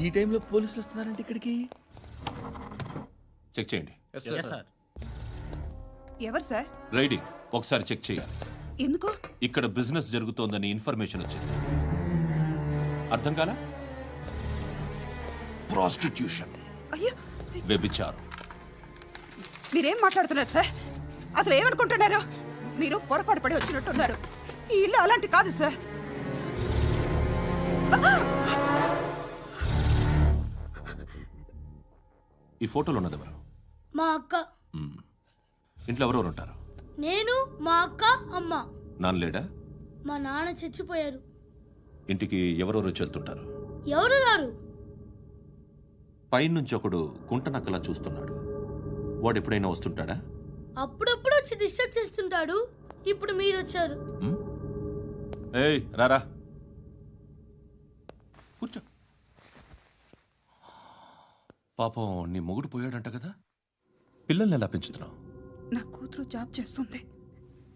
ఈ టైంలో పోలీసులు వస్తున్నారంటే ఇక్కడికి. చెక్ చేయండి. ఎవరు సార్? రైడీ ఒకసారి చెక్ చేయాలి. ఎందుకు? ఇక్కడ బిజినెస్ జరుగుతోందని ఇన్ఫర్మేషన్ వచ్చింది. అర్థం కాలా? ప్రాస్టిట్యూషన్, అయ్యో వ్యభిచారం. మీరేం మాట్లాడుతున్నారు సార్? అసలు ఏమనుకుంటున్నారు? మీరు పొరపాటు పడి వచ్చినట్టున్నారు. ఈ ఇల్లు అలాంటి కాదు సార్. ఈ ఫోటోలో ఉన్నది ఎవరు? మా అక్క. ఇంట్లో ఎవరెవరు ఉంటారు? నేను, మా అక్క, అమ్మ. నాన్న లేడా? మా నాన్న చచ్చిపోయారు. ఇంటికి ఎవరెవరు వచ్చి వెళ్తుంటారు? ఎవరు రారు. పైనుంచి ఒకడు కుంటనక్కలా చూస్తున్నాడు. వాడు ఎప్పుడైనా వస్తుంటాడా? అప్పుడప్పుడు వచ్చి డిస్టర్బ్ చేస్తుంటాడు. ఇప్పుడు మీరు వచ్చారు. ఏయ్ రారా, కూర్చో. పాపం నీ మొగుడు పోయాడంట కదా, పిల్లల్ని ఎలా పెంచుతున్నావు? నా కూతురు జాబ్ చేస్తుంది.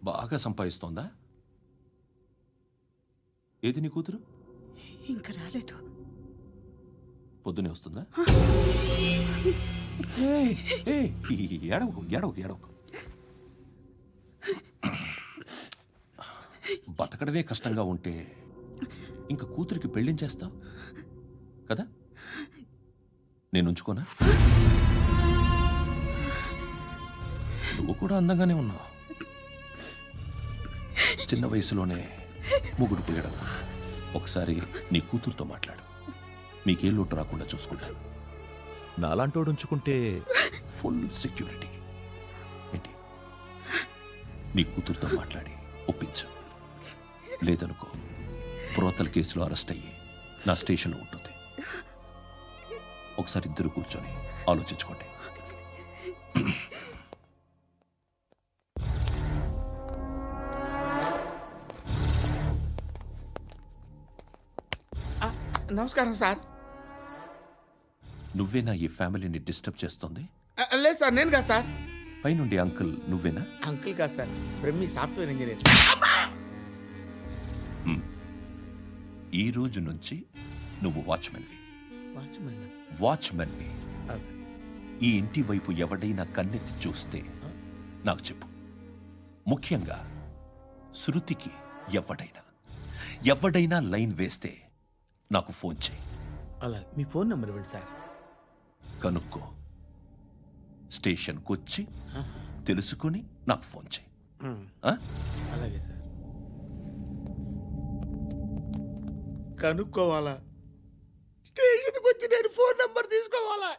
బాగా సంపాదిస్తోందా? ఏది నీ కూతురు? ఇంకా రాలేదు. పొద్దునే వస్తుందా? ఏడవకు ఏడవకు ఏడవకు. బతకడమే కష్టంగా ఉంటే ఇంకా కూతురికి పెళ్ళించేస్తావు కదా? నేను ఉంచుకోనా? నువ్వు కూడా అందంగానే ఉన్నావు. చిన్న వయసులోనే ముగ్గురు పోయడం. ఒకసారి నీ కూతురుతో మాట్లాడు. మీకే లోటు రాకుండా చూసుకుంటా. నాలాంటోడు ఉంచుకుంటే ఫుల్ సెక్యూరిటీ. ఏంటి? నీ కూతురుతో మాట్లాడి ఒప్పించు. లేదనుకో ప్రోతల కేసులో అరెస్ట్ అయ్యి నా స్టేషన్లో ఉంటుంది. ఒకసారి ఇద్దరు కూర్చొని ఆలోచించుకోండి. నమస్కారం సార్. నువ్వేనా ఈ ఫ్యామిలీని డిస్టర్బ్ చేస్తుంది? లేదు సార్, నేను కాదు సార్. పైనుండి అంకుల్ నువ్వేనా? అంకుల్ కాదు సార్, బ్రహ్మి సాఫ్ట్వేర్ ఇంజనీర్. ఈ రోజు నుంచి నువ్వు వాచ్మెన్వి. వాచ్మెన్వి. ఈ ఇంటి వైపు ఎవడైనా కన్నెత్తి చూస్తే నాకు చెప్పు. ముఖ్యంగా శృతికి ఎవడైనా లైన్ వేస్తే నాకు ఫోన్ చేయి. అలా మీ ఫోన్ నెంబర్ ఇవ్వండి సార్. కనుక్కో. స్టేషన్కి వచ్చి తెలుసుకుని నాకు ఫోన్ చేయి. అలాగే సార్. కనుక్కోవాలా? స్టేషన్కి వచ్చి నేను ఫోన్ నెంబర్ తీసుకోవాలా?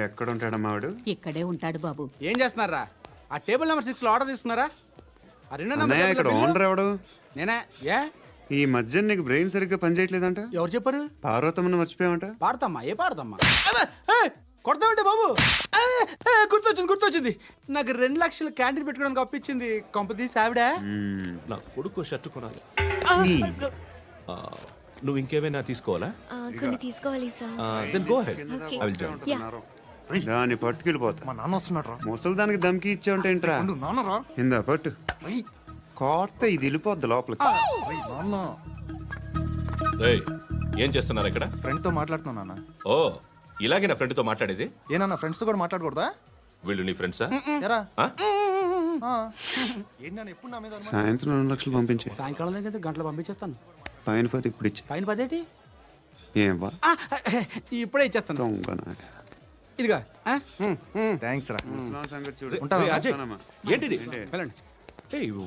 ఎక్కడ ఉంటాడమ్మా వాడు? ఇక్కడే ఉంటాడు బాబు. ఏం చేస్తున్నారా? ఆ టేబుల్ నెంబర్ 6 లో ఆర్డర్ తీసుకున్నారా? ఆ రెండో అన్నయ్య, ఇక్కడ ఓనర్ ఎవడు? నేనే. ఏ ఈ మధ్య నీకు బ్రెయిన్ సరిగ్గా పనిచేయట్లేదంట. ఎవరు చెప్పారు? పార్వతమ్మను మర్చిపోయామంట. పాడతామ్మా? ఏ పాడతామ్మా? కొడతామంటే బాబు. గుర్తొచ్చింది. నాకు 2 లక్షలు క్యాంటీన్ పెట్టుకోవడానికి అప్పించింది కొంపతీసి ఆవిడ. నా కొడుకు షర్ట్ కొనాలి. నువ్వు ఇంకేమైనా తీసుకోవాలా? కొన్ని తీసుకోవాలి sir. Then go ahead. I will join. దాన్ని పట్టుకెళ్ళిపోతా. మా నాన్న వస్తున్నాడు. ముసలి దానికి దమ్కి ఇచ్చావంటే ఏంట్రా? నాన్నరా ఇందా పట్టు. కోర్త ఇది వెళ్ళిపోద్ది లోపలికి. ఏం చేస్తున్నారు ఇక్కడ? ఫ్రెండ్ తో మాట్లాడుతున్నా నాన్న. ఓ, ఇలాగే నా ఫ్రెండ్ తో మాట్లాడేది? ఏనా ఫ్రెండ్స్ తో కూడా మాట్లాడకూడదా? వీళ్ళు నీ ఫ్రెండ్సా? సాయంత్రం 2 లక్షలు పంపించే. సాయంకాలం దగ్గర గంటలు పంపించేస్తాను. పైన 10 ఇప్పుడు ఇచ్చే. పైన 10 ఏంటి? ఏం వా ఇప్పుడే ఇచ్చేస్తాను. ఇదిగా థ్యాంక్స్ రా. ఏంటిది?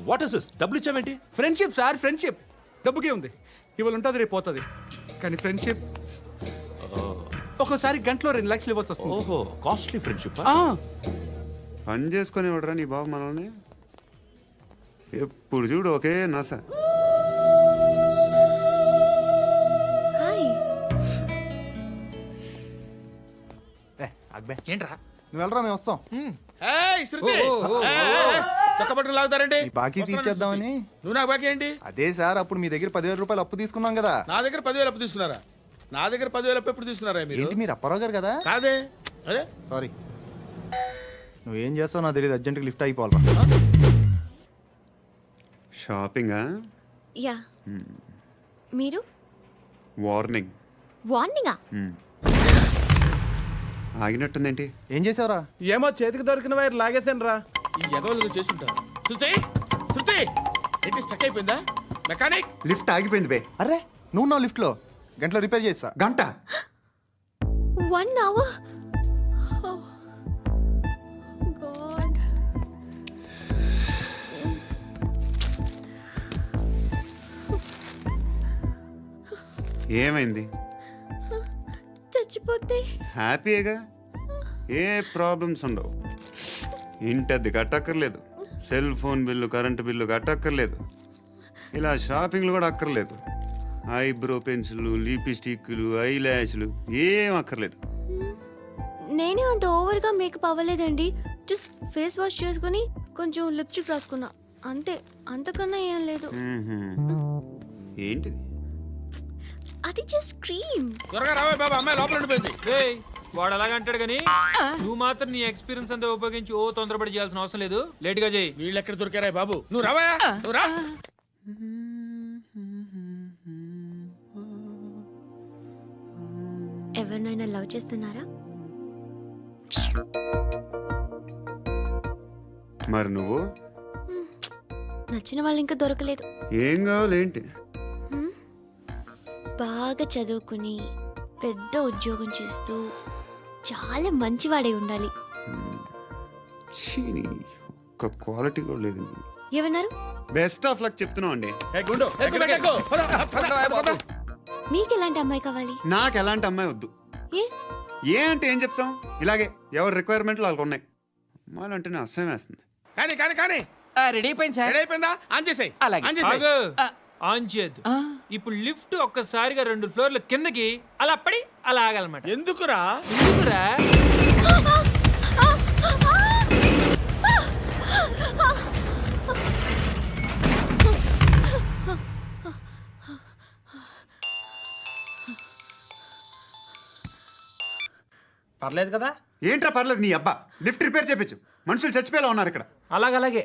What is this? డబ్బులు ఇచ్చావేంటి? Friendship sir, friendship. డబ్బుకే ఉంది. ఇవాళ ఉంటుంది, రేపు పోతుంది. కానీ ఫ్రెండ్షిప్ ఒక్కోసారి గంటలో 2 లక్షలు ఇవ్వాల్సి వస్తుంది. ఓహో, కాస్ట్లీ ఫ్రెండ్షిప్. పని చేసుకొని ఇవ్వడరా నీ బాబు మనల్ని. ఎప్పుడు చూడు ఒకే నస. ఏంట్రా నువ్వు వెళ్ళరా, మేము వస్తాం. లాగుతారండి. బాకీ తీర్చేద్దామని. నువ్వు నాకు బాకీ ఏంటి? అదే సార్, అప్పుడు మీ దగ్గర 10,000 రూపాయలు అప్పు తీసుకున్నాం కదా. నా దగ్గర 10,000 అప్పు తీసుకున్నారా? నా దగ్గర 10,000 అప్పు ఎప్పుడు తీసుకున్నారా మీరు? ఏంటి మీరు అప్పారావు గారు కదా? కాదే. అరే సారీ. నువ్వేం చేస్తావు నాకు తెలియదు. అర్జెంట్గా లిఫ్ట్ అయిపోవాలరా. షాపింగా? యా. మీరు? వార్నింగ్. వార్నింగా? ఆగినట్టుందేంటి? ఏం చేసావురా? ఏమో చేతికి దొరికిన వైర్ లాగేసాను రా. ఈ ఎగవలు చేస్తుంటారు. శృతి శృతి ఏంటి స్టక్ అయిపోయిందా? మెకానిక్ లిఫ్ట్ ఆగిపోయింది బే. అరే నువ్వు నా లిఫ్ట్ లో గంటలో రిపేర్ చేస్తా. గంట? 1 hour? Oh. God. ఏమైంది? చచ్చిపోతే హ్యాపీగా, ఏ ప్రాబ్లమ్స్ ఉండవు. ఇంటి అద్దె కట్టక్కర్లేదు, cell phone bill, current bill కట్టక్కర్లేదు, ఇలా షాపింగ్లు కూడా అక్కర్లేదు. ఐబ్రో పెన్సిల్, లిప్స్టిక్లు, ఐ ల్యాష్లు ఏం అక్కర్లేదు. నేనే అంత ఓవర్గా మేకప్ అవ్వలేదండి. జస్ట్ ఫేస్ వాష్ చేసుకుని కొంచెం లిప్స్టిక్ రాసుకున్నా అంతే. అంతకన్నా ఏం లేదు. ఏంటిది? అది జస్ట్ క్రీమ్. త్వరగా రావే బాబా, అమ్మాయి లోపల ఉండిపోయింది. వాడు అలాగంటాడు కానీ నువ్వు మాత్రం నీ ఎక్స్పీరియన్స్ అంతా ఉపయోగించి తొందరపడి చేయాల్సిన అవసరం లేదు. లేట్ గా చేయి. వీళ్ళు ఎక్కడ దొరికారా బాబు? నువ్వు రావా, నువ్వు రా. ఎవరినైనా లవ్ చేస్తున్నారా? మరి నువ్వు? నచ్చిన వాళ్ళు ఇంకా దొరకలేదు. ఏం కావాలేంటి? బాగా చదువుకుని పెద్ద ఉద్యోగం చేస్తూ చాలా మంచివాడై ఉండాలి. ఒక్క క్వాలిటీ కూడా లేదు. ఏమన్నారు? బెస్ట్ ఆఫ్ లక్ చెప్తున్నావు అండి. మీకు ఎలాంటి అమ్మాయి కావాలి? నాకు ఎలాంటి అమ్మాయి వద్దు. ఏ అంటే ఏం చెప్తాం? ఇలాగే ఎవరి రిక్వైర్మెంట్లు వాళ్ళకు ఉన్నాయి. అమ్మాయిలు అంటేనే అసహ్యం వేస్తుంది. కానీ కానీ కానీ రెడీ అయిపోయింది సార్. రెడీ అయిపోయిందా? ఆన్ చేసేయ్. ఆన్ చేసేయ్. ఆన్ చేయద్దు. ఇప్పుడు లిఫ్ట్ ఒక్కసారిగా 2 ఫ్లోర్ల కిందకి అలా పడి అలా ఆగాలన్నమాట. ఎందుకురా? ఎందుకురా? పర్లేదు కదా? ఏంట్రా పర్లేదు నీ అబ్బా. లిఫ్ట్ రిపేర్ చేయించు. మనుషులు చచ్చిపోయేలా ఉన్నారు ఇక్కడ. అలాగే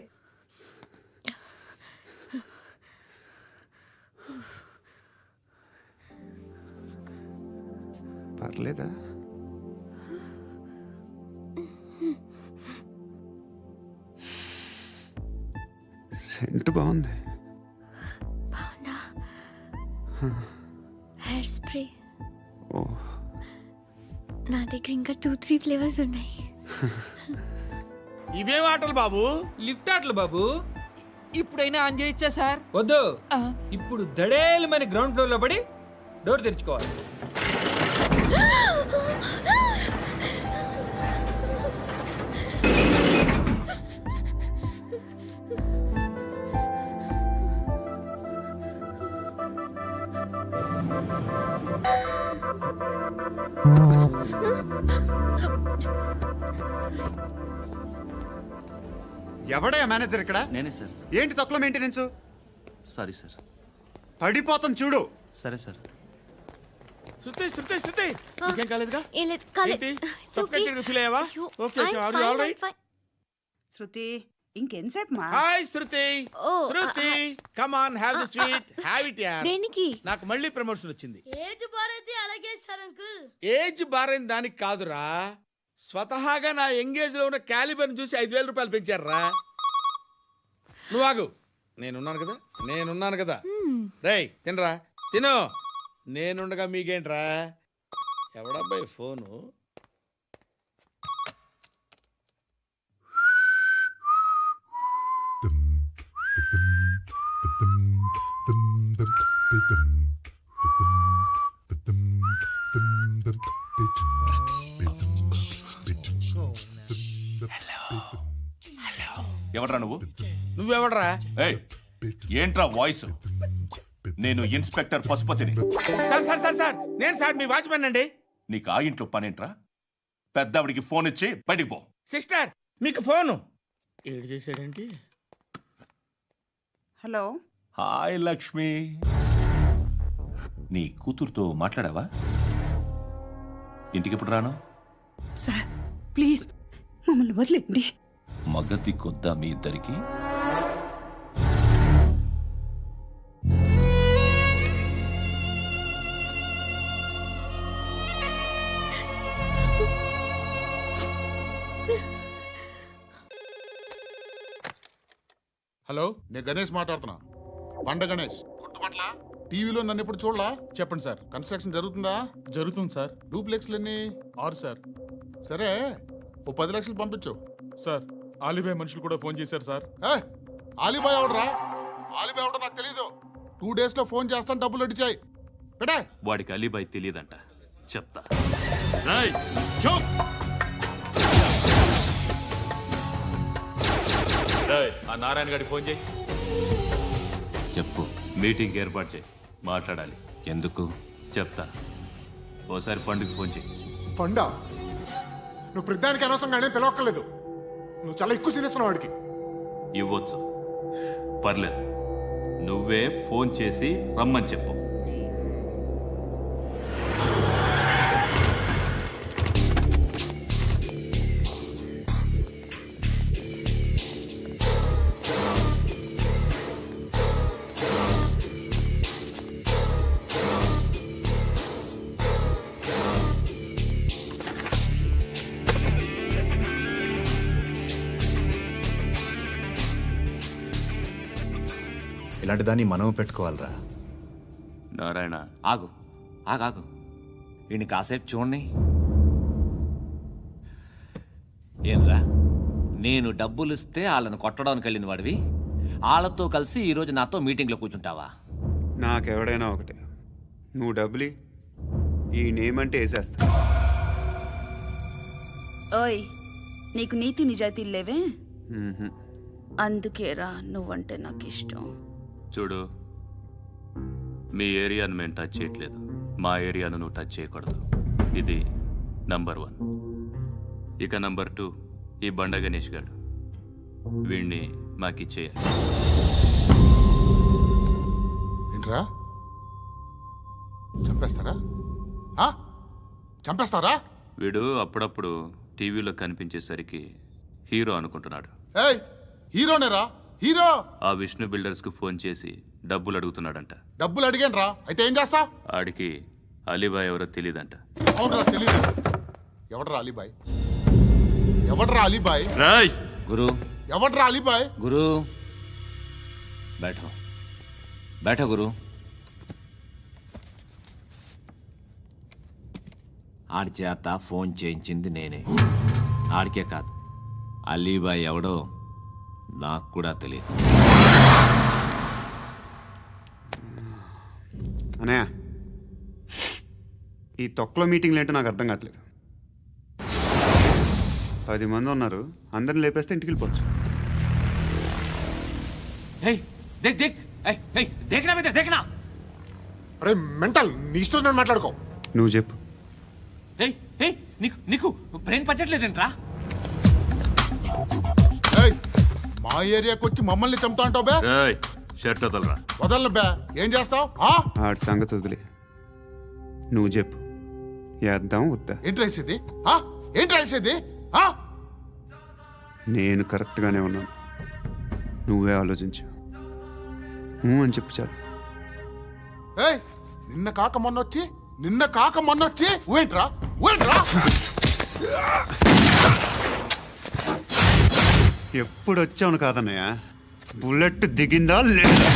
పర్లేదా? సెంట్ బాగుంది. బాగుందా? Hair spray. ఓ, నా దగ్గర ఇంకా 2-3 ఫ్లేవర్స్ ఉన్నాయి. ఇవేం ఆటలు బాబు? లిఫ్ట్ ఆటలు బాబు. ఇప్పుడైనా ఆన్ చేయొచ్చా సార్? వద్దు. ఇప్పుడు దడేలు మన గ్రౌండ్ ఫ్లోర్ లో పడి డోర్ తెరుచుకోవాలి. ఎవడయ్యా మేనేజర్ ఇక్కడ? నేనే సార్. ఏంటి తక్కువ మెయింటెనెన్స్? Sorry sir. పడిపోతాం చూడు. సరే సార్. శృతి శృతి శృతి ఇంకేం కాలేదుగా? ఏం లేదు, కాలేదు. సఫ్కేటెడ్ ఫీల్ అయ్యావా? Okay okay, are you all right? Shruti ఇంకెంతసేపు మా? Hi Shruti. Shruti come on, have the sweet, have it యార్. దేనికి? నాకు మళ్ళీ ప్రమోషన్ వచ్చింది. ఏజ్ బారైతే అలాగే సార్ అంకుల్. ఏజ్ బారైన దానికి కాదురా, స్వతహాగా నా ఎంగేజ్ లో ఉన్న క్యాలిబర్ చూసి 5,000 రూపాయలు పెంచారా. నువ్వు ఆగు, నేనున్నాను కదా. రేయ్ తినరా, తిను. నేనుండగా మీకేంట్రా? ఎవడబ్బాయి ఫోను? ఎవడ్రా నువ్వు? నువ్వెవడ్రా? ఏయ్, ఏంట్రా వాయిస్? నేను ఇన్స్పెక్టర్ పశుపతిని. సార్ నేను సార్ మీ వాచ్మెన్ అండి. నీకు ఆ ఇంట్లో పనేంట్రా? పెద్దవిడికి ఫోన్ ఇచ్చి బయటికి పో. సిస్టర్ మీకు ఫోను. ఏడు చేశాడేంటి? హలో. హాయ్ లక్ష్మి, నీ కూతురుతో మాట్లాడావా? ఇంటికి ఎప్పుడు రాను? సార్ ప్లీజ్ మమ్మల్ని వదిలేండి. మగతి కొద్దా మీ ఇద్దరికి? హలో, నేను గణేష్ మాట్లాడుతున్నా. బండ గణేష్ గుర్తుపట్ల టీవీలో నన్ను ఇప్పుడు చూడలా? చెప్పండి సార్. కన్స్ట్రక్షన్ జరుగుతుందా? జరుగుతుంది సార్. డూప్లెక్స్లు ఎన్ని? 6 సార్. సరే, ఓ 10 లక్షలు పంపించు. సార్, ఆలిబాయ్ మనుషులు కూడా ఫోన్ చేశారు సార్. ఆలిబాయ్ ఎవడరా? ఆలిబాయ్ ఎవడో నాకు తెలీదు. 2 days లో ఫోన్ చేస్తాను, డబ్బులు అడిచాయి పెడే. వాడికి అలీబాయ్ తెలియదంట, చెప్తా. ఆ నారాయణ గారికి ఫోన్ చేయి. చెప్పు. మీటింగ్ ఏర్పాటు చేయి, మాట్లాడాలి. ఎందుకు చెప్తా. ఓసారి పండుగ ఫోన్ చేయి. పండ నువ్వు ప్రతిదానికి అనవసరంగానే పిలవక్కర్లేదు. నువ్వు చాలా ఎక్కువ సీనిస్తున్నావు వాడికి. ఇవ్వచ్చు, పర్లేదు. నువ్వే ఫోన్ చేసి రమ్మని చెప్పు. ఇలాంటి దాన్ని మనం పెట్టుకోవాలరా. నారాయణ, ఆగు ఆగాగు. వీడిని కాసేపు చూడండి. ఏంరా, నేను డబ్బులు ఇస్తే వాళ్ళని కొట్టడానికి వెళ్ళిన వాడివి, వాళ్ళతో కలిసి ఈరోజు నాతో మీటింగ్లో కూర్చుంటావా? నాకెవడైనా ఒకటే. నువ్వు డబ్బులి, ఈ నేమ్ అంటే వేసేస్తా. ఓయ్, నీకు నీతి నిజాయితీలు లేవే? అందుకేరా నువ్వంటే నాకు ఇష్టం. చూడు, మీ ఏరియాను మేము టచ్ చేయట్లేదు, మా ఏరియాను నువ్వు టచ్ చేయకూడదు. ఇది నంబర్ 1. ఇక నంబర్ 2, ఈ బండ గణేష్ గారు, వీణ్ణి మాకిచ్చేయాలి. ఏంట్రా, చంపేస్తారా? చంపేస్తారా? వీడు అప్పుడప్పుడు టీవీలో కనిపించేసరికి హీరో అనుకుంటున్నాడు. హీరోనేరా, హీరో. ఆ విష్ణు బిల్డర్స్ కు ఫోన్ చేసి డబ్బులు అడుగుతున్నాడంట. డబ్బులు అడిగాను రా, అయితే ఏం చేస్తా? ఆడికి అలీబాయ్ ఎవరో తెలీదంట. అవునరా, తెలీదు. ఎవడరా అలీబాయ్? ఎవడరా అలీబాయ్? రాయ్ గురు. ఎవడరా అలీబాయ్? గురు బైఠో, బైఠో గురు. ఆడి చేత ఫోన్ చేయించింది నేనే. ఆడికే కాదు, అలీబాయ్ ఎవడో నాకు కూడా తెలియదు. అనయ్య, ఈ తొక్కలో మీటింగ్లు ఏంటో నాకు అర్థం కావట్లేదు. 10 మంది ఉన్నారు, అందరిని లేపేస్తే ఇంటికి వెళ్ళిపోవచ్చు. అరే మెంటల్, నీ ఇష్టం నేను మాట్లాడుకో. నువ్వు చెప్పు. నీకు బ్రెయిన్ పచ్చట్లేదంట్రా? మా ఏరియాకి వచ్చి మమ్మల్ని చంపుతా అంటావు బే? షర్ట్ వదలరా. వదలను బే. ఏం చేస్తావు? ఆడి సంగతి వదిలే, నువ్వు చెప్పు. వేద్దాం వద్దా? ఏంటి రాసేది? ఏంటి రాసేది? నేను కరెక్ట్గానే ఉన్నాను, నువ్వే ఆలోచించు. అని చెప్పు చాలు. నిన్న కాక మొన్నొచ్చి ఊయంట్రా. ఎప్పుడు వచ్చావును కాదన్నయ్య, బుల్లెట్ దిగిందా లేదా?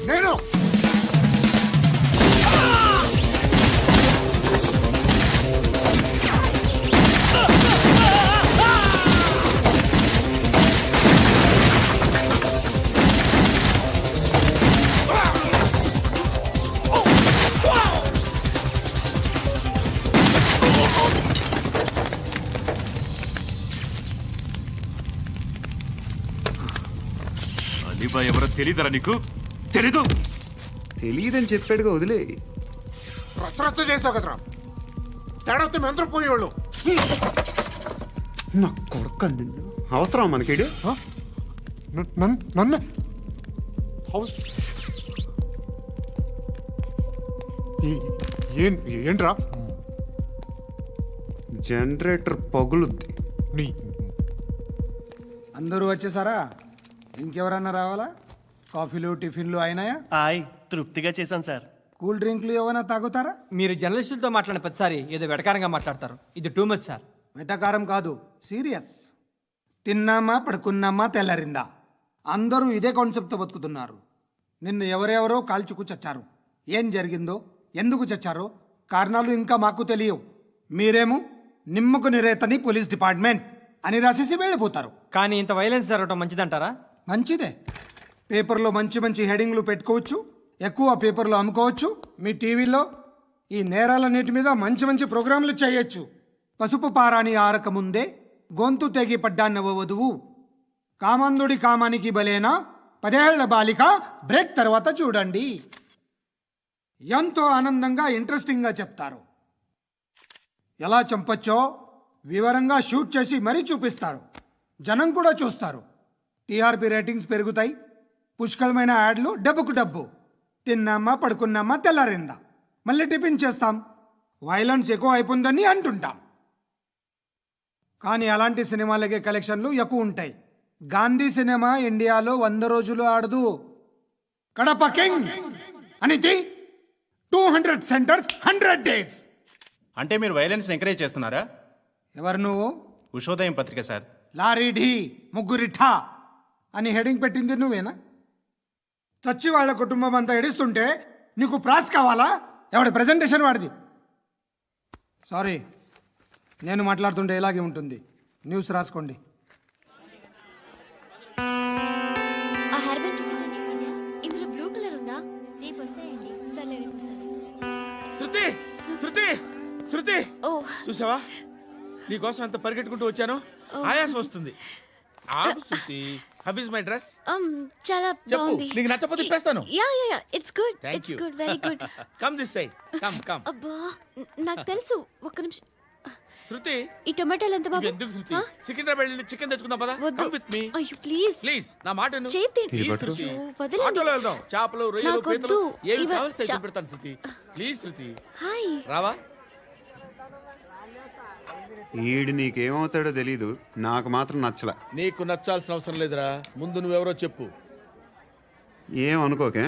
నేను అలీబాయ్ ఎవరో తెలీదరా నీకు? తెలీదని చెప్పాడుగా, వదిలే. రచ్చ చేసావు కదరా. తేడా వస్తే మెంతరం పోయేవాళ్ళు. నా కొడుకు అవసరం మనకి నన్ను ఏంట్రా? జనరేటర్ పగులుద్ది. అందరూ వచ్చేసారా? ఇంకెవరన్నా రావాలా? కాఫీలు టిఫిన్లు అయినాయా? తృప్తిగా చేశాను సార్. కూల్ డ్రింక్లు ఏమైనా తాగుతారా? మీరు జర్నలిస్టులతో మాట్లాడిన ప్రతిసారి ఏదో వెటకారంగా మాట్లాడతారు. ఇది టూ మచ్ సార్. వెటకారం కాదు, సీరియస్. తిన్నామా పడుకున్నామా తెల్లరిందా, అందరూ ఇదే కాన్సెప్ట్తో బతుకుతున్నారు. నిన్ను ఎవరెవరో కాల్చుకు చచ్చారు. ఏం జరిగిందో, ఎందుకు చచ్చారో కారణాలు ఇంకా మాకు తెలియవు. మీరేమో నిమ్మకు నిరేతని పోలీస్ డిపార్ట్మెంట్ అని రాసేసి వెళ్ళిపోతారు. కానీ ఇంత వైలెన్స్ జరగడం మంచిదంటారా? మంచిదే. పేపర్లో మంచి మంచి హెడింగ్లు పెట్టుకోవచ్చు, ఎక్కువ పేపర్లు అమ్ముకోవచ్చు. మీ టీవీలో ఈ నేరాలన్నిటి మీద మంచి మంచి ప్రోగ్రాంలు చేయొచ్చు. పసుపు పారాని ఆరక ముందే గొంతు తెగి పడ్డాన్నవ వధువు, కామందుడి కామానికి బలేనా 10 ఏళ్ల బాలిక బ్రేక్ తర్వాత చూడండి. ఎంతో ఆనందంగా ఇంట్రెస్టింగ్గా చెప్తారు. ఎలా చంపచ్చో వివరంగా షూట్ చేసి మరీ చూపిస్తారు. జనం కూడా చూస్తారు. టీఆర్పీ రేటింగ్స్ పెరుగుతాయి. పుష్కలమైన యాడ్లు, డబ్బుకు డబ్బు. తిన్నామా పడుకున్నామా తెల్లారిందా, మళ్ళీ టిఫిన్ చేస్తాం. వైలెన్స్ ఎక్కువ అయిపోయిందని అంటుంటాం. కానీ అలాంటి సినిమాలకే కలెక్షన్లు ఎక్కువ ఉంటాయి. గాంధీ సినిమా ఇండియాలో 100 రోజులు ఆడదు. కడప కింగ్ అనితి 200 సెంటర్స్ 100 డేస్. అంటే మీరు వైలెన్స్ ఎంకరేజ్ చేస్తున్నారా? ఎవరు నువ్వు? ఉషోదయం పత్రిక సార్. లారీ ఢీ ముగ్గురిఠా అని హెడింగ్ పెట్టింది నువ్వేనా? చచ్చి వాళ్ళ కుటుంబం అంతా ఎడుస్తుంటే నీకు ప్రాస్ కావాలా? ఎవడి ప్రెజెంటేషన్ వాడిది. సారీ, నేను మాట్లాడుతుంటే ఇలాగే ఉంటుంది. న్యూస్ రాసుకోండి. ఆ హెయిర్ బ్యాండ్ చూపించండి. ఇందులో బ్లూ కలర్ ఉందా? రేపు వస్తాయండి. సర్లే, రేపు వస్తాను. శృతి శృతి శృతి, ఓ చూసావా నీకోసం ఎంత పరిగెట్టుకుంటూ వచ్చాను. ఆయాసం వస్తుంది. ఆగు Shruti. How is my dress? చాలా బాగుంది. నీకు నచ్చకపోతే తిప్పేస్తాను. Yeah it's good. It's good, very good. Come this side. Come. అబ్బా, నాకు తెలుసు. ఒక్క నిమిషం. శృతి, ఈ టొమాటోలు ఎంత బాబు? ఎందుకు శృతి? సికింద్రాబాద్ వెళ్ళి చికెన్ తెచ్చుకుందాం పద. Come with me. అయ్యో ప్లీజ్ నా మాట విను. ప్లీజ్ శృతి, వదలండి. ఆటోలో వెళ్దాం. చేపలు, రొయ్యలు, నాకు పీతలు వద్దు. ఏమి కావాల్సి అయితే పెడతాను శృతి. Please Shruti. హాయ్. రావా? ఈడు నీకేమవుతాడో తెలీదు, నాకు మాత్రం నచ్చలా. నీకు నచ్చాల్సిన అవసరం లేదురా. ముందు నువ్వెవరో చెప్పు. ఏమనుకోకే.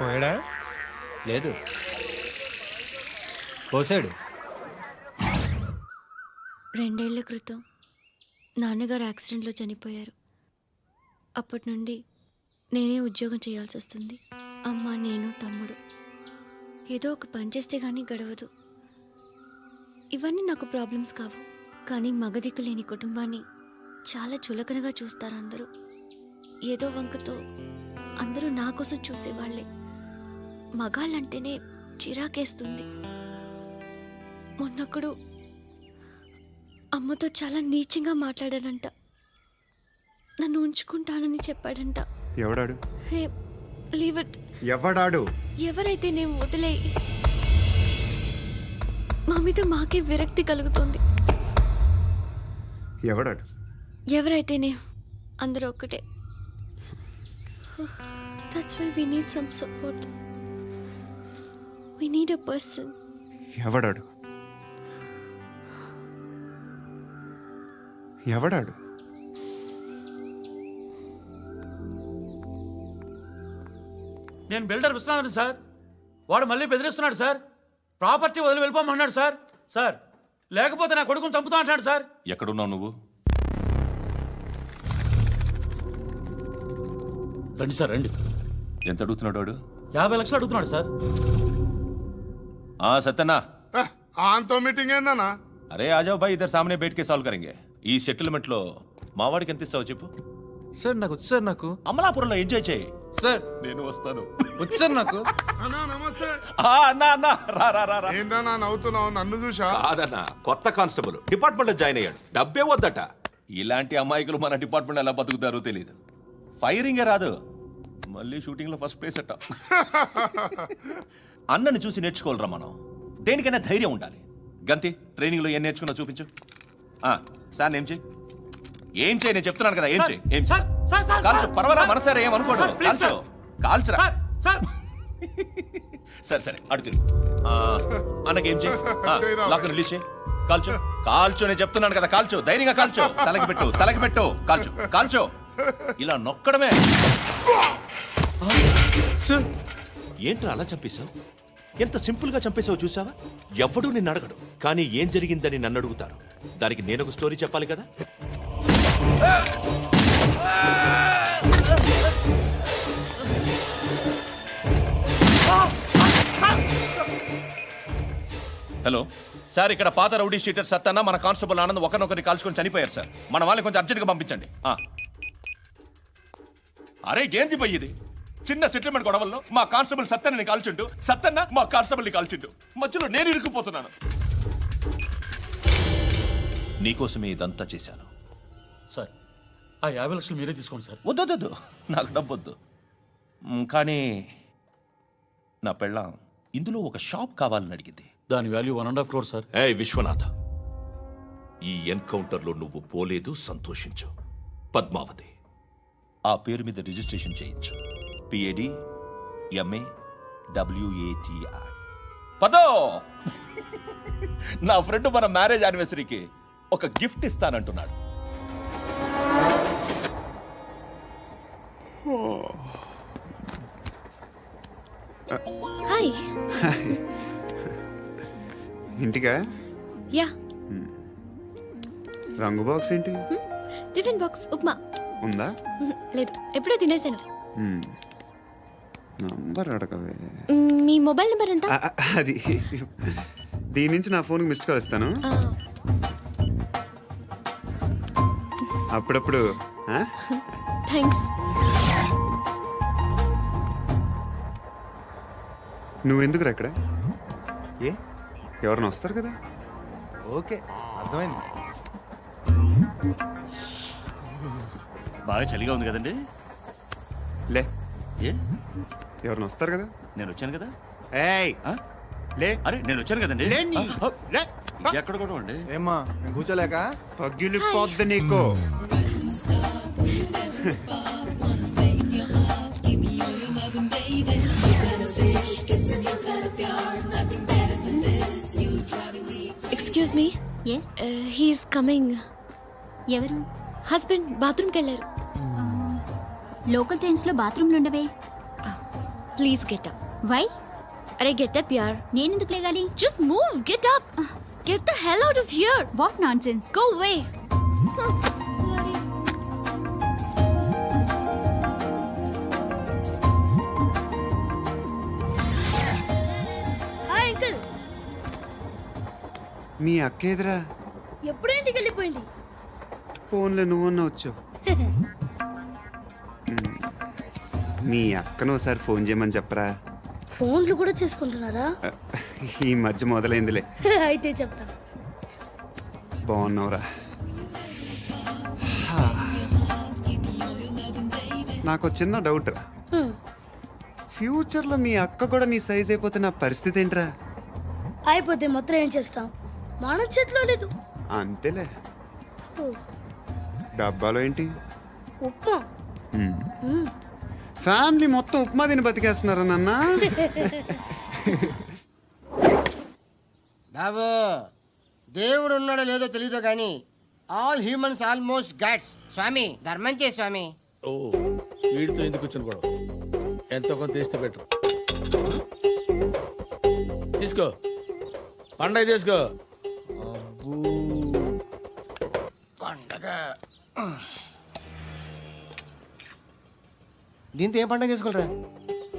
పోయాడా? లేదు, పోసాడు. 2 ఏళ్ల క్రితం నాన్నగారు యాక్సిడెంట్లో చనిపోయారు. అప్పటి నుండి నేనే ఉద్యోగం చేయాల్సి వస్తుంది. అమ్మ, నేను, తమ్ముడు. ఏదో ఒక పని చేస్తే కానీ గడవదు. ఇవన్నీ నాకు ప్రాబ్లమ్స్ కావు. కానీ మగదిక్కు లేని కుటుంబాన్ని చాలా చులకనగా చూస్తారు అందరూ. ఏదో వంకతో అందరూ నా కోసం చూసేవాళ్లే. మగాళ్ళంటేనే చిరాకేస్తుంది. మొన్నొక్కడు అమ్మతో చాలా నీచంగా మాట్లాడాడంట. నన్ను ఉంచుకుంటానని చెప్పాడంట. ఎవడాడు? హే, లీవ్ ఇట్. ఎవడాడు? ఎవరైతే నేను వదిలే. మా మీద మాకే విరక్తి కలుగుతుంది. ఎవడాడు? ఎవరైతేనే అందరూ ఒక్కటే. That's why we need some support. We need a person. ఎవడాడు? ఎవడాడు? నేను బిల్డర్ విశ్వనాథన్ సార్. వాడు మళ్ళీ బెదిరిస్తున్నాడు సార్. ప్రాపర్టీ వదిలి వెళ్ళిపోమన్నాడు సార్. సార్, లేకపోతే నా కొడుకుని చంపుతా అంటున్నాడు సార్. ఎక్కడున్నావు నువ్వు? రండి సార్, రండి. ఎంత అడుగుతున్నాడు వాడు? 50 లక్షలు అడుగుతున్నాడు సార్. सत्यना ఆంతో మీటింగ్ ఏందన్నా? అరే ఆజావ్ భాయ్ ఇద్దరు సామనే బయటకే సాల్వ్ కరెంగే. ఈ సెటిల్మెంట్ లో మావాడికి ఎంత ఇస్తావు చెప్పు. సార్ నాకు వచ్చు సార్. నాకు అమలాపురంలో ఎంజాయ్ చేయి సార్. నేను వస్తాను. వచ్చు సార్ నాకు. అన్నా నమస్తే. అన్నా అన్నా రా రా రా. ఏందన్నా నవ్వుతున్నావు? నన్ను చూసా? కాదన్నా, కొత్త కానిస్టేబుల్ డిపార్ట్మెంట్ లో జాయిన్ అయ్యాడు. డబ్బే వద్దట. ఇలాంటి అమాయకులు మన డిపార్ట్మెంట్ ఎలా బతుకుతారో తెలియదు. ఫైరింగే రాదు, మళ్ళీ షూటింగ్లో ఫస్ట్ ప్లేస్ అట్ట. అన్నని చూసి నేర్చుకోవాలరా మనం. దేనికైనా ధైర్యం ఉండాలి. గంతి, ట్రైనింగ్లో ఏం నేర్చుకున్నా చూపించు. సార్ ఏం చేయి, ఏం చేయి, నేను చెప్తున్నాను కదా, ఏం చేయి, ఏం కాల్చు. పర్వాలా, మనసారా ఏమనుకోడు, కాల్చు, కాల్చురా. సరే సరే, అడు తిరుగు. అన్నకేం చేయి, లాక్ రిలీజ్ చేయి, కాల్చు, కాల్చు. నేను చెప్తున్నాను కదా, కాల్చు, ధైర్యంగా కాల్చు. తలకి పెట్టు, తలకి పెట్టు, కాల్చు, కాల్చు. ఇలా నొక్కడమే. ఏంట్రా అలా చంపేశావు? ఎంత సింపుల్ గా చంపేశావు చూసావా? ఎవడూ నిన్ను అడగడు, కానీ ఏం జరిగిందని నన్ను అడుగుతారు. దానికి నేను ఒక స్టోరీ చెప్పాలి కదా. హలో సార్, ఇక్కడ పాత రౌడీ షీటర్ సత్తన్న మన కానిస్టేబుల్ ఆనంద్ ఒకరినొకరిని కాల్చుకొని చనిపోయారు సార్. మన వాళ్ళని కొంచెం అర్జెంట్గా పంపించండి. అరే ఏంది పోయి ఇది? చిన్న సెటిల్మెంట్ గొడవల్లో మా కానిస్టేబుల్ సత్తన్నని కాల్చుంటూ, సత్తన్న మా కానిస్టేబుల్ని కాల్చుంటూ, మధ్యలో నేను ఇరుక్కుపోతున్నాను. నీకోసమే ఇదంతా చేశాను సార్. ఆ 50 లక్షలు మీరే తీసుకోండి సార్. వద్దొద్దు, నాకు డబ్బొద్దు. కానీ నా పెళ్ళాం ఇందులో ఒక షాప్ కావాలని అడిగింది. దాని వాల్యూ 1.5 crore సార్. ఏ విశ్వనాథ, ఈ ఎన్కౌంటర్లో నువ్వు పోలేదు, సంతోషించు. పద్మావతి ఆ పేరు మీద రిజిస్ట్రేషన్ చేయించు. PAD MA WATI. పదో, నా ఫ్రెండ్ మన మ్యారేజ్ యానివర్సరీకి ఒక గిఫ్ట్ ఇస్తానంటున్నాడు. హాయ్. ఇంటికా? యా. రంగు బాక్స్ ఏంటి? టిఫిన్ బాక్స్ ఉప్మా ఉందా? లేదు, ఎప్పుడో తినేసాను. నంబర్ అడగవే. మీ మొబైల్ నెంబర్ ఎంత? అది దీని నుంచి నా ఫోన్కి మిస్డ్ కాల్ ఇస్తాను. అప్పుడప్పుడు. థ్యాంక్స్. నువ్వెందుకురా ఇక్కడ? ఏ ఎవరైనా వస్తారు కదా? ఓకే, అర్థమైంది. బాగా చలిగా ఉంది కదండి. లే, ఏ ఎవరైనా వస్తారు కదా? నేను వచ్చాను కదా. ఏయ్ లే. అరే నేను వచ్చాను కదండి. ఎక్కడ కూడా ఉండి ఏమ్మా, నేను కూర్చోలేక తగ్గిలిపోద్ది నీకు. Excuse me. Yes, he's coming. ఎవరు? హస్బెండ్ బాత్రూమ్కి వెళ్ళారు. లోకల్ ట్రైన్స్లో బాత్రూమ్లు ఉండవే. Please get up. వై? అరే గెట్ అప్ యార్. నేనెందుకు లేగాలి? Just move, get up. Get the hell out of here. What nonsense. Go away. Hi uncle. మీ అక్క ఎదురా? ఎప్పుడు ఇంటికి వెళ్ళిపోయింది. ఫోన్లో నువ్వన్నా వచ్చావు. మీ అక్కను ఒకసారి ఫోన్ చేయమని చెప్పరా. ఫోన్లు కూడా చేసుకుంటున్నారా? ఈ మధ్య మొదలైందిలే. అయితే చెప్తా. బాగున్నావురా? నాకు చిన్న డౌట్ రా. ఫ్యూచర్లో మీ అక్క కూడా నీ సైజ్ అయిపోతే నా పరిస్థితి ఏంట్రా? అయిపోతే మొత్తం ఏం చేస్తాం, మన చేతిలో లేదు. అంతేలే. డబ్బాలో ఏంటి? ఉప్మా. ఫ్యామిలీ మొత్తం ఉప్మా తిని బతికేస్తున్నారా నాన్న? బాబు, దేవుడు ఉన్నాడో లేదో తెలియదు కానీ ఆల్ హ్యూమన్స్ ఆల్మోస్ట్ గాడ్స్. స్వామి ధర్మం చే స్వామి. ఓ, వీడితో ఎందుకు వచ్చిన గొడవ? ఎంతో కొంత తీస్తే పెట్టు. తీసుకో, పండగ తీసుకో. పండగ దీంతో ఏం పండగ చేసుకోరా?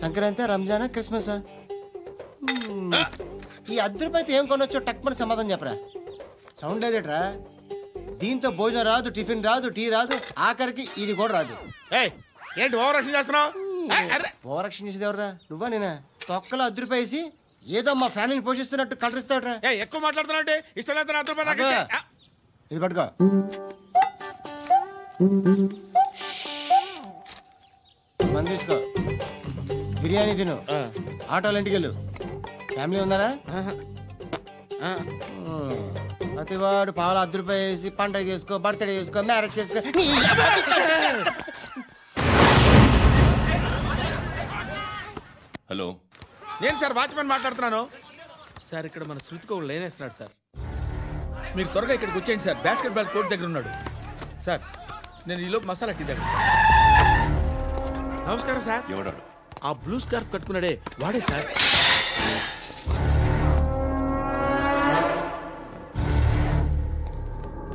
సంక్రాంతి, రంజానా, క్రిస్మసా? ఈ ₹10 ఏం కొనొచ్చో టక్మని సమాధానం చెప్పరా. సౌండ్ లేదేట్రా? దీంతో భోజనం రాదు, టిఫిన్ రాదు, టీ రాదు, ఆఖరికి ఇది కూడా రాదు. ఏంటి ఓవర్ రక్షణ చేస్తున్నావు? ఓవర్ రక్షణ చేసేది ఎవరా? నువ్వా నేనా? తొక్కలో ₹10 వేసి ఏదో మా ఫ్యామిలీని పోషిస్తున్నట్టు కలరిస్తాడ్రా. ఎక్కువ మాట్లాడుతున్నావు. ఇష్టం లేదు. ఇది పట్టుకో. మంది తీసుకో, బిర్యానీ తిను, ఆటోలు ఇంటికి వెళ్ళు. ఫ్యామిలీ ఉన్నారా? ప్రతివాడు పావులు ₹10 వేసి పండగ చేసుకో, బర్త్డే చేసుకో, మ్యారేజ్ చేసుకో. హలో, నేను సార్ వాచ్మెన్ మాట్లాడుతున్నాను సార్. ఇక్కడ మన శృతికో లేనేస్తున్నాడు సార్. మీరు త్వరగా ఇక్కడికి వచ్చేయండి సార్. బాస్కెట్ బాల్ కోర్ట్ దగ్గర ఉన్నాడు సార్. నేను ఈలోపు మసాలా టీ దగ్గర. నమస్కారం సార్. ఎవడాడు? ఆ బ్లూ స్కార్ఫ్ కట్టుకున్నాడే వాడే సార్.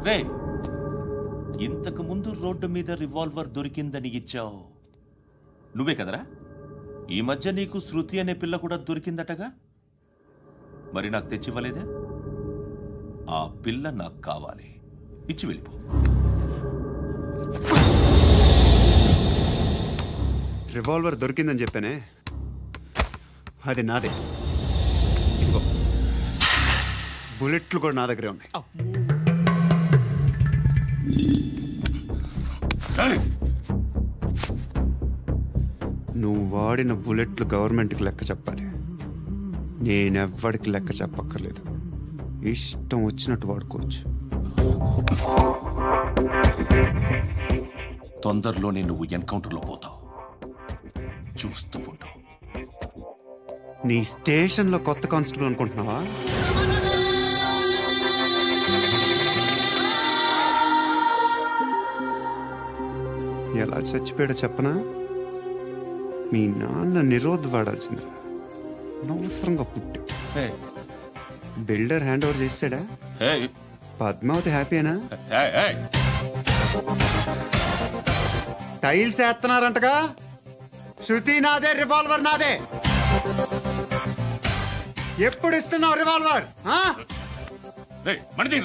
రే, ఇంతకు ముందు రోడ్డు మీద రివాల్వర్ దొరికిందని ఇచ్చావు నువ్వే కదరా? ఈ మధ్య నీకు శృతి అనే పిల్ల కూడా దొరికిందటగా, మరి నాకు తెచ్చివ్వలేదే? ఆ పిల్ల నాకు కావాలి, ఇచ్చి వెళ్ళిపో. రివాల్వర్ దొరికిందని చెప్పానే, అది నాదే. బుల్లెట్లు కూడా నా దగ్గరే ఉన్నాయి. నువ్వు వాడిన బుల్లెట్లు గవర్నమెంట్కి లెక్క చెప్పాలి. నేనెవ్వడికి లెక్క చెప్పక్కర్లేదు. ఇష్టం వచ్చినట్టు వాడుకోవచ్చు. తొందరలోనే నువ్వు ఎన్కౌంటర్లో పోతావు, చూస్తూ ఉంటావు. నీ స్టేషన్లో కొత్త కానిస్టేబుల్ అనుకుంటున్నావా? ఎలా చచ్చిపోయాడో చెప్పనా? మీ నాన్న నిరోధ్ వాడాల్సింది. అనవసరంగా పుట్టావు. బిల్డర్ హ్యాండ్ ఓవర్ చేసాడా? పద్మావతి హ్యాపీనా? టైల్స్ వేస్తున్నారంటగా. శృతి నాదే, రివాల్వర్ నాదే. ఎప్పుడు ఇస్తున్నావు రివాల్వర్? మణి